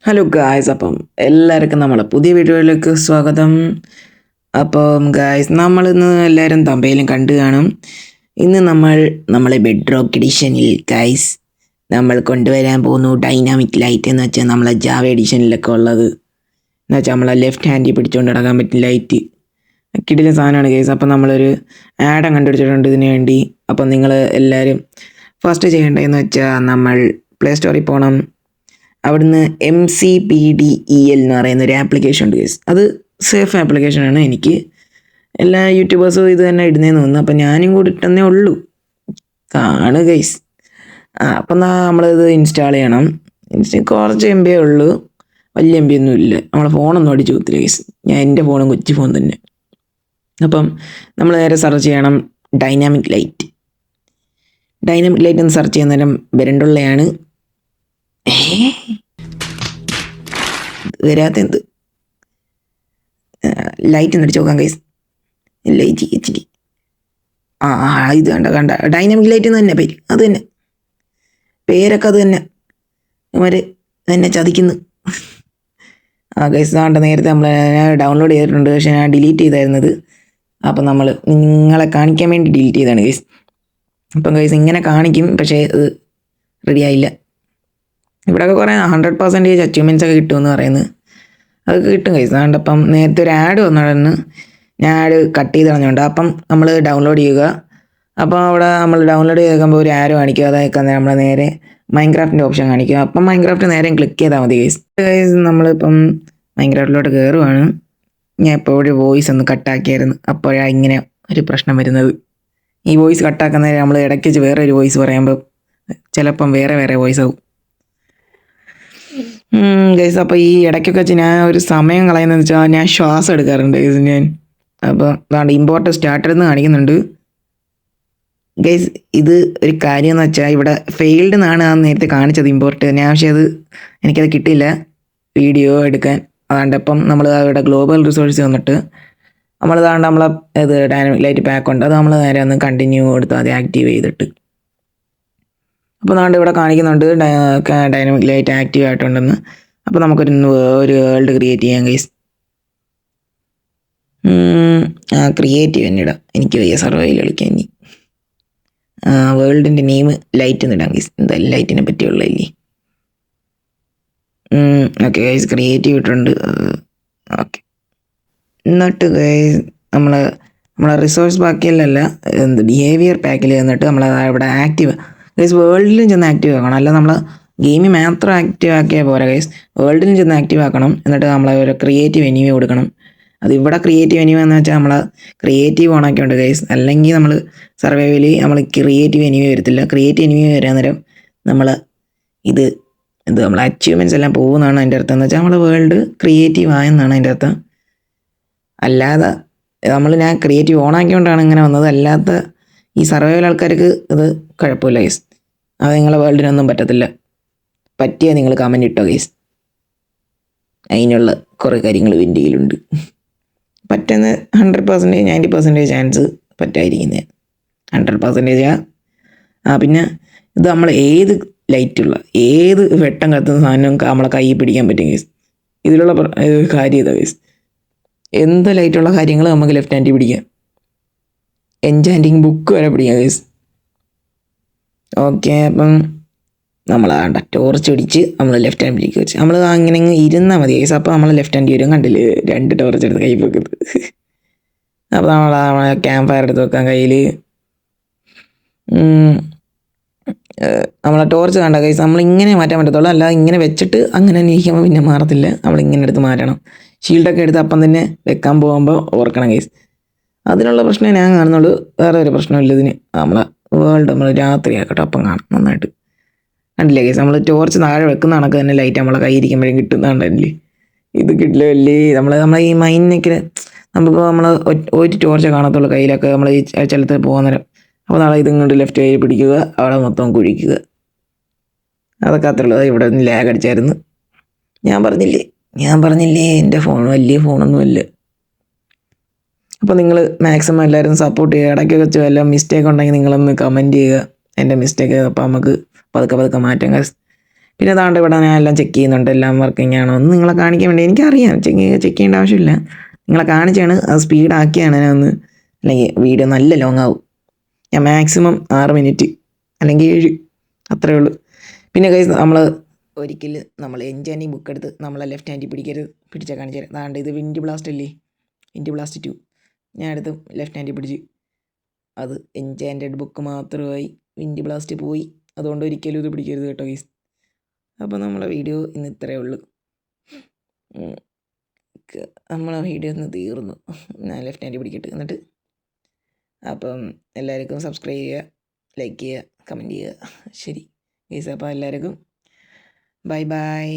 Hello guys, അപ്പം എല്ലാവർക്കും നമ്മളെ പുതിയ വീഡിയോയിലേക്ക് സ്വാഗതം. അപ്പം ഗായ്സ്, നമ്മളിന്ന് എല്ലാവരും തമ്പയിലും കണ്ടു കാണും. ഇന്ന് നമ്മളെ ബെഡ് റോക്ക് എഡിഷനിൽ ഗായ്സ് നമ്മൾ കൊണ്ടുവരാൻ പോകുന്നു ഡൈനാമിക് ലൈറ്റ് എന്ന് വെച്ചാൽ നമ്മളെ ജാവ എഡിഷനിലൊക്കെ ഉള്ളത് എന്ന് വെച്ചാൽ നമ്മളെ ലെഫ്റ്റ് ഹാൻഡിൽ പിടിച്ചുകൊണ്ട് നടക്കാൻ പറ്റും ലൈറ്റ്. കിടിലൻ സാധനമാണ് ഗൈസ്. അപ്പം നമ്മളൊരു ആഡം കണ്ടുപിടിച്ചിട്ടുണ്ട് ഇതിനു വേണ്ടി. അപ്പം നിങ്ങൾ എല്ലാവരും ഫസ്റ്റ് ചെയ്യേണ്ടതെന്ന് വെച്ചാൽ നമ്മൾ പ്ലേ സ്റ്റോറിൽ പോകണം. അവിടുന്ന് MCPDEL എന്ന് പറയുന്ന ഒരു ആപ്ലിക്കേഷൻ ഉണ്ട് ഗൈസ്. അത് സേഫ് ആപ്ലിക്കേഷനാണ്. എനിക്ക് എല്ലാ യൂട്യൂബേഴ്സും ഇത് തന്നെ ഇടുന്നതെന്ന് തോന്നുന്നു. അപ്പം ഞാനും കൂടി ഇട്ടെന്നേ ഉള്ളൂ. ഗൈസ്. അപ്പം നമ്മളിത് ഇൻസ്റ്റാൾ ചെയ്യണം. കുറച്ച് MB ഉള്ളൂ, വലിയ MB ഒന്നും ഇല്ല. നമ്മളെ ഫോണൊന്നും അടിച്ചു കുത്തില്ല ഗൈസ്. എൻ്റെ ഫോണും കൊച്ചു ഫോൺ തന്നെ. അപ്പം നമ്മൾ നേരെ സെർച്ച് ചെയ്യണം ഡൈനാമിക് ലൈറ്റ്. ഡൈനാമിക് ലൈറ്റ് എന്ന് സെർച്ച് ചെയ്യുന്ന നേരം വരണ്ടുള്ളയാണ്. വരാത്ത എന്ത് ലൈറ്റ് ഒന്ന് അടിച്ച് നോക്കാം ഗൈസ്. ലൈറ്റ് HT ഇത് കണ്ട ഡൈനാമിക് ലൈറ്റ് എന്ന് തന്നെ പേര്. അത് തന്നെ പേരൊക്കെ അത് തന്നെ. ഇവർ എന്നെ ചതിക്കുന്നു. ഗൈസ് കണ്ട നേരത്തെ ഞാൻ ഡൗൺലോഡ് ചെയ്തിട്ടുണ്ട്, പക്ഷെ ഞാൻ ഡിലീറ്റ് ചെയ്തായിരുന്നത്. അപ്പം നമ്മൾ നിങ്ങളെ കാണിക്കാൻ വേണ്ടി ഡിലീറ്റ് ചെയ്തതാണ് ഗൈസ്. അപ്പം ഗൈസ് ഇങ്ങനെ കാണിക്കും, പക്ഷേ അത് റെഡി ആയില്ല. ഇവിടെയൊക്കെ കുറേ 100% അച്ചീവ്മെൻറ്റ്സ് ഒക്കെ കിട്ടുമെന്ന് പറയുന്നത്. അതൊക്കെ കിട്ടും ഗൈസ്. അതുകൊണ്ട് അപ്പം നേരത്തെ ഒരു ആഡ് വന്നിടന്ന് ഞാൻ ആഡ് കട്ട് ചെയ്ത് കളഞ്ഞുകൊണ്ട് അപ്പം നമ്മൾ ഡൗൺലോഡ് ചെയ്യുക. അപ്പോൾ അവിടെ നമ്മൾ ഡൗൺലോഡ് ചെയ്തേക്കുമ്പോൾ ഒരു ആരോ കാണിക്കുക. അതൊക്കെ നമ്മൾ നേരെ മൈൻക്രാഫ്റ്റിൻ്റെ ഓപ്ഷൻ കാണിക്കുക. അപ്പം മൈൻക്രാഫ്റ്റ് നേരെ ക്ലിക്ക് ചെയ്താൽ മതി ഗൈസ്. ഗൈസ് നമ്മളിപ്പം മൈൻക്രാഫ്റ്റിലോട്ട് കയറുവാണ്. ഞാൻ ഇപ്പോൾ ഒരു വോയിസ് ഒന്ന് കട്ടാക്കിയായിരുന്നു. അപ്പോഴാണ് ഇങ്ങനെ ഒരു പ്രശ്നം വരുന്നത്. ഈ വോയിസ് കട്ടാക്കുന്ന നേരം നമ്മൾ ഇടയ്ക്ക് വെച്ച് വേറെ ഒരു വോയിസ് പറയുമ്പോൾ ചിലപ്പം വേറെ വോയിസ് ആവും ഗൈസ്. അപ്പോൾ ഈ ഇടയ്ക്കൊക്കെ വെച്ച് ഞാൻ ഒരു സമയം കളയുന്നതെന്ന് വെച്ചാൽ ഞാൻ ശ്വാസം എടുക്കാറുണ്ട് ഗൈസ് ഞാൻ. അപ്പോൾ അതാണ്ട് ഇമ്പോർട്ട് സ്റ്റാർട്ടർ എന്ന് കാണിക്കുന്നുണ്ട് ഗൈസ്. ഇത് ഒരു കാര്യം എന്ന് വെച്ചാൽ ഇവിടെ ഫെയിൽഡ് എന്നാണ് ആ നേരത്തെ കാണിച്ചത് ഇമ്പോർട്ട്. ഞാൻ പക്ഷേ എനിക്കത് കിട്ടിയില്ല വീഡിയോ എടുക്കാൻ. അതാണ്ട് അപ്പം നമ്മൾ ഇവിടെ ഗ്ലോബൽ റിസോഴ്സ് വന്നിട്ട് നമ്മളിതാണ്ട് നമ്മളെ ഇത് ഡൈനാമിക് ലൈറ്റ് പാക്ക് ഉണ്ട്. അത് നമ്മൾ നേരെ ഒന്ന് കണ്ടിന്യൂ കൊടുത്താൽ അത് ആക്റ്റീവ് ചെയ്തിട്ട്. അപ്പോൾ നാണ്ട് ഇവിടെ കാണിക്കുന്നുണ്ട് ഡൈനാമിക് ലൈറ്റ് ആക്റ്റീവ് ആയിട്ടുണ്ടെന്ന്. അപ്പോൾ നമുക്കൊരു വേൾഡ് ക്രിയേറ്റ് ചെയ്യാം ഗൈസ്. ക്രിയേറ്റീവ് തന്നെ ഇടാം. എനിക്ക് വയ്യ സർവൈവൽ കളിക്കാൻ. ഇനി വേൾഡിൻ്റെ നെയിം ലൈറ്റ് എന്നിടാം ഗൈസ്. എന്തായാലും ലൈറ്റിനെ പറ്റിയുള്ളതല്ലേ. ഓക്കെ ഗൈസ്, ക്രിയേറ്റീവ് ഇട്ടുണ്ട്. ഓക്കെ, എന്നിട്ട് ഗൈസ് നമ്മളെ റിസോഴ്സ് ബാക്കിയല്ല ബിഹേവിയർ പാക്കിൽ എന്നിട്ട് നമ്മൾ ഇവിടെ ആക്റ്റീവ് ഗൈസ്. വേൾഡിലും ചെന്ന് ആക്റ്റീവ് ആക്കണം. അല്ല നമ്മൾ ഗെയിമിൽ മാത്രം ആക്റ്റീവ് ആക്കിയാൽ പോരാ ഗൈസ്, വേൾഡിലും ചെന്ന് ആക്റ്റീവ് ആക്കണം. എന്നിട്ട് നമ്മൾ ഒരു ക്രിയേറ്റീവ് എനിമി കൊടുക്കണം. അത് ഇവിടെ ക്രിയേറ്റീവ് എനിമി എന്ന് വെച്ചാൽ നമ്മൾ ക്രിയേറ്റീവ് ഓണാക്കിയുണ്ട് ഗൈസ്. അല്ലെങ്കിൽ നമ്മൾ സർവൈവലി നമ്മൾ ക്രിയേറ്റീവ് എനിമി വരത്തില്ല. ക്രിയേറ്റീവ് എനിമി വരാൻ നേരം നമ്മൾ നമ്മൾ അച്ചീവ്മെൻറ്റ്സ് എല്ലാം പോകുന്നതാണ് അതിൻ്റെ അർത്ഥം. എന്ന് വെച്ചാൽ നമ്മൾ വേൾഡ് ക്രിയേറ്റീവ് ആയെന്നാണ് അതിൻ്റെ അർത്ഥം. അല്ലാതെ ഞാൻ ക്രിയേറ്റീവ് ഓണാക്കിയോണ്ടാണ് ഇങ്ങനെ വന്നത്. അല്ലാത്ത ഈ സർവൈവൽ ആൾക്കാർക്ക് ഇത് കുഴപ്പമില്ല ഗൈസ്. അത് നിങ്ങളെ വേൾഡിനൊന്നും പറ്റത്തില്ല. പറ്റിയാൽ നിങ്ങൾ കമൻറ്റ് ഇട്ടോ ഗൈസ്. അതിനുള്ള കുറേ കാര്യങ്ങൾ എൻ്റെ കയ്യിലുണ്ട്. പറ്റുന്ന 100%, 90% ചാൻസ് പറ്റാതിരിക്കുന്നത് 100%. പിന്നെ ഇത് നമ്മൾ ഏത് ലൈറ്റുള്ള ഏത് വെട്ടം കത്തുന്ന സാധനം നമ്മളെ കയ്യിൽ പിടിക്കാൻ പറ്റും ഗൈസ്. ഇതിലുള്ള കാര്യം ഇതാ ഗൈസ്. എന്ത് ലൈറ്റുള്ള കാര്യങ്ങൾ നമുക്ക് ലെഫ്റ്റ് ഹാൻഡിൽ പിടിക്കാം. എൻചാൻറ്റിങ് ബുക്ക് വരെ പിടിക്കാം ഗൈസ്. ഓക്കെ, അപ്പം നമ്മൾ ടോർച്ച് പിടിച്ച് നമ്മൾ ലെഫ്റ്റ് ഹാൻഡ് പിടിക്കുക വെച്ച് നമ്മൾ അങ്ങനെ ഇരുന്നാൽ മതി ഗൈസ്. അപ്പോൾ നമ്മൾ ലെഫ്റ്റ് ഹാൻഡ് വരും. കണ്ടില്ലേ, 2 ടോർച്ച് എടുത്ത് കൈ വെക്കുന്നത്. അപ്പോൾ നമ്മളെ ക്യാമ്പ് ഫയർ എടുത്ത് വെക്കാം കയ്യിൽ. നമ്മളെ ടോർച്ച് കണ്ട ഗൈസ് നമ്മളിങ്ങനെ മാറ്റാൻ പറ്റത്തുള്ളൂ. അല്ലാതെ ഇങ്ങനെ വെച്ചിട്ട് അങ്ങനെ നീക്കുമ്പോൾ പിന്നെ മാറത്തില്ല. നമ്മളിങ്ങനെ എടുത്ത് മാറ്റണം. ഷീൽഡൊക്കെ എടുത്ത് അപ്പം തന്നെ വെക്കാൻ പോകുമ്പോൾ ഓർക്കണം ഗൈസ്. അതിനുള്ള പ്രശ്നം ഞാൻ കാണുന്നുള്ളൂ, വേറെ ഒരു പ്രശ്നമില്ല ഇതിന്. നമ്മളെ വേൾഡ് നമ്മൾ രാത്രി ആക്കട്ടെ, അപ്പം കാണാം നന്നായിട്ട്. കണ്ടില്ലേ ഗൈസ്, നമ്മൾ ടോർച്ച് താഴെ വെക്കുന്ന കണക്ക് തന്നെ ലൈറ്റ് നമ്മളെ കയ്യിരിക്കുമ്പോഴും കിട്ടുന്നതാണ്ടല്ലേ. ഇത് കിട്ടില്ല അല്ലേ. നമ്മളെ ഈ മൈനിനൊക്കെ നമ്മളിപ്പോൾ നമ്മൾ ഒരു ടോർച്ച് കാണത്തുള്ളൂ കയ്യിലൊക്കെ നമ്മൾ ഈ ചിലത്ത് പോകുന്ന നേരം. അപ്പോൾ നാളെ ഇതുകൊണ്ട് ലെഫ്റ്റ് കൈ പിടിക്കുക, അവിടെ മൊത്തം കുഴിക്കുക. അതൊക്കെ അത്രയുള്ളൂ. ഇവിടെ നിന്ന് ലാഗ് അടിച്ചായിരുന്നു. ഞാൻ പറഞ്ഞില്ലേ എൻ്റെ ഫോൺ വലിയ ഫോണൊന്നുമല്ല. അപ്പോൾ നിങ്ങൾ മാക്സിമം എല്ലാവരും സപ്പോർട്ട് ചെയ്യുക. ഇടയ്ക്കൊക്കെ വെച്ച് വല്ല മിസ്റ്റേക്ക് ഉണ്ടെങ്കിൽ നിങ്ങളൊന്ന് കമൻറ്റ് ചെയ്യുക എൻ്റെ മിസ്റ്റേക്ക്. അപ്പോൾ നമുക്ക് പതുക്കെ മാറ്റാം ഗൈസ്. പിന്നെ താണ്ട് ഇവിടെ ഞാൻ എല്ലാം ചെക്ക് ചെയ്യുന്നുണ്ട്, എല്ലാം വർക്കിംഗ് ആണോ എന്ന് നിങ്ങളെ കാണിക്കാൻ വേണ്ടി. എനിക്കറിയാം ചെക്ക് ചെയ്യേണ്ട ആവശ്യമില്ല, നിങ്ങളെ കാണിച്ചാണ്. അത് സ്പീഡാക്കിയാണ് ഞാൻ ഒന്ന്, അല്ലെങ്കിൽ വീഡിയോ നല്ല ലോങ് ആവും. ഞാൻ മാക്സിമം 6 മിനിറ്റ് അല്ലെങ്കിൽ 7, അത്രയേ ഉള്ളൂ. പിന്നെ കൈസ് നമ്മൾ ഒരിക്കൽ നമ്മൾ എൻജാനി ബുക്ക് എടുത്ത് നമ്മളെ ലെഫ്റ്റ് ഹാൻഡിൽ പിടിച്ചാൽ കാണിച്ചു തരാം. അതാണ്ട് ഇത് വിൻഡ് ബ്ലാസ്റ്റ് അല്ലേ, വിൻഡ് ബ്ലാസ്റ്റ് 2 ഞാൻ എടുത്ത് ലെഫ്റ്റ് ഹാൻഡിൽ പിടിച്ച്. അത് എൻചാൻറ്റഡ് ബുക്ക് മാത്രമായി, വിൻഡ് ബ്ലാസ്റ്റ് പോയി. അതുകൊണ്ട് ഒരിക്കലും ഇത് പിടിക്കരുത് കേട്ടോ ഗൈസ്. അപ്പോൾ നമ്മളെ വീഡിയോ ഇന്ന് ഇത്രയേ ഉള്ളൂ. നമ്മളെ വീഡിയോ ഇന്ന് തീർന്നു. ഞാൻ ലെഫ്റ്റ് ഹാൻഡിൽ പിടിക്കട്ടെ എന്നിട്ട്. അപ്പം എല്ലാവർക്കും സബ്സ്ക്രൈബ് ചെയ്യുക, ലൈക്ക് ചെയ്യുക, കമൻറ്റ് ചെയ്യുക. ശരി ഗൈസ്, അപ്പോൾ എല്ലാവർക്കും ബൈ ബൈ.